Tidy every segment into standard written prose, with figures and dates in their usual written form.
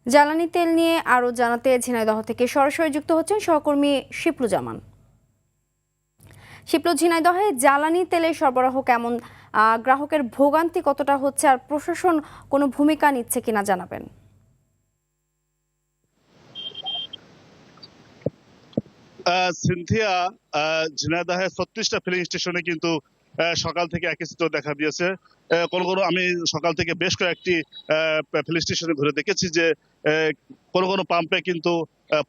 জ্বালানি তেল নিয়ে আরও জানাতে ঝিনাইদহ থেকে সরাসরি যুক্ত হচ্ছেন সহকর্মী শিপলুজামান। শিপলু, ঝিনাইদহে জ্বালানি তেলের সরবরাহ কেমন, গ্রাহকের ভোগান্তি কতটা হচ্ছে, আর প্রশাসন কোনো ভূমিকা নিচ্ছে কিনা জানাবেন। সিনথিয়া, ঝিনাইদহে 36টা ফিলিং স্টেশনে কিন্তু সকাল থেকে একই চিত্র দেখা দিয়েছে। কোনো কোনো আমি সকাল থেকে বেশ কয়েকটি ফিলিং স্টেশনে ঘুরে দেখেছি যে কোনো কোনো পাম্পে কিন্তু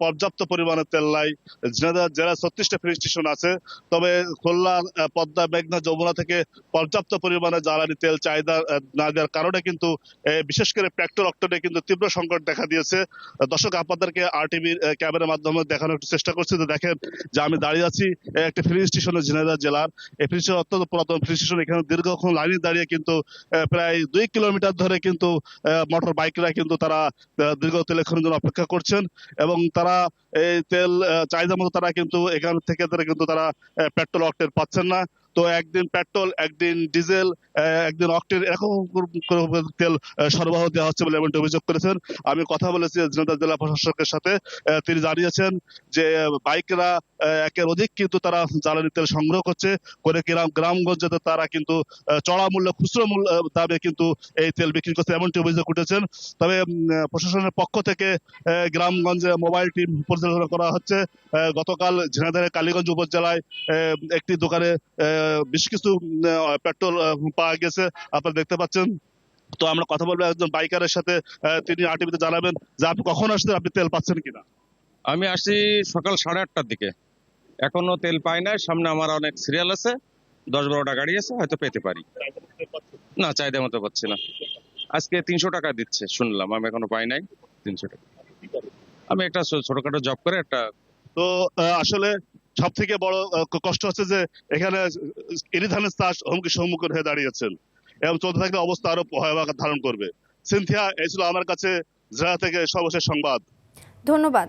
পর্যাপ্ত পরিমাণে তেল নাই। ঝিনাইদহ জেলায় 36টা ফিলিং স্টেশন আছে, তবে খুলনা, পদ্মা, মেঘনা, যমুনা থেকে পর্যাপ্ত পরিমাণে জ্বালানি তেল চাহিদা না দেওয়ার কারণে কিন্তু বিশেষ করে পেট্রোল অক্টেনে কিন্তু তীব্র সংকট দেখা দিয়েছে। দর্শক, আপনাদেরকে আরটিভির ক্যামেরার মাধ্যমে দেখানোর একটু চেষ্টা করছি। তো দেখেন যে আমি দাঁড়িয়ে আছি একটা ফিলিং স্টেশনে ঝিনাইদহ জেলার। এই ফিলিং স্টেশন অত্যন্ত পুরাতন ফিলিং স্টেশন। এখানে দীর্ঘক্ষণ লাইনে দাঁড়িয়ে কিন্তু প্রায় 2 কিলোমিটার ধরে কিন্তু মোটর বাইকরা কিন্তু তারা দীর্ঘ তেলের জন্য অপেক্ষা করছেন, এবং তারা এই তেল চাহিদা মতো তারা কিন্তু এখান থেকে কিন্তু তারা পেট্রোল অক্টেন পাচ্ছেন না। তো একদিন পেট্রোল, একদিন ডিজেল, একদিন অক্টেন এরকম তেল সরবরাহ দেওয়া হচ্ছে বলে এমনটি অভিযোগ করেছেন। আমি কথা বলেছি ঝিনাইদহ জেলা প্রশাসকের সাথে। তিনি জানিয়েছেন যে বাইকরা একের অধিক কিন্তু তারা জ্বালানি তেল সংগ্রহ করছে করে গ্রামগঞ্জে তারা কিন্তু চড়া মূল্য, খুচরো মূল্য দামে কিন্তু এই তেল বিক্রি করছে এমনটি অভিযোগ উঠেছেন। তবে প্রশাসনের পক্ষ থেকে গ্রামগঞ্জে মোবাইল টিম পরিচালনা করা হচ্ছে। গতকাল ঝিনাইদহের কালীগঞ্জ উপজেলায় একটি দোকানে বেশ কিছু পেট্রোল পাওয়া গেছে, আপনারা দেখতে পাচ্ছেন। তো আমরা কথা বলবো একজন বাইকারের সাথে, তিনি আরটিভিতে জানাবেন যে আপনি কখন আসছেন, আপনি তেল পাচ্ছেন কিনা। আমি আসি সকাল 8:30টার দিকে, এখনো তেল পাই না। সামনে আমার অনেক সিরিয়াল আছে, 10-12টা গাড়ি আছে, হয়তো পেতে পারি। না, চাহিদা মতো পাচ্ছি না। আজকে 300 টাকা দিচ্ছে শুনলাম, আমি এখনো পাই নাই 300 টাকা। আমি একটা ছোটখাটো জব করে একটা। তো আসলে সব থেকে বড় কষ্ট হচ্ছে যে এখানে এরি ধানের চাষ হুমকির সম্মুখীন হয়ে দাঁড়িয়েছেন, এবং চলতে থাকলে অবস্থা আরো ভয়াবহ আকার ধারণ করবে। সিনথিয়া, এই ছিল আমার কাছে জেলা থেকে সর্বশেষ সংবাদ। ধন্যবাদ।